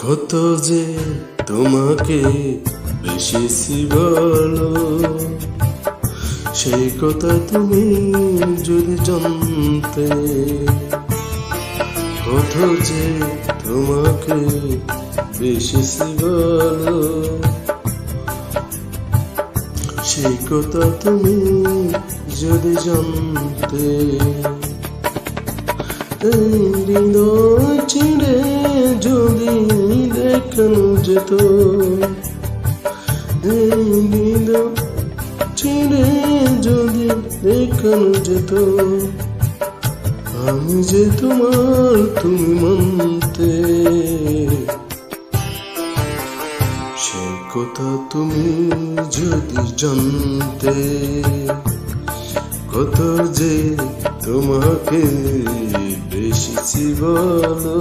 কত যে তোমাকে বেশি বলো, সেই কথা তুমি যদি জানতে। কত যে তোমাকে বেশি বলো, সেই কথা তুমি যদি জানতে। হৃদয় ছিঁড়ে যদি দেখানো যেত, হৃদয় ছিঁড়ে যদি দেখানো যেত, আমি যে তোমার তুমি মানতে। সে কথা তুমি যদি জানতে। কত যে তোমাকে বেশি বলো,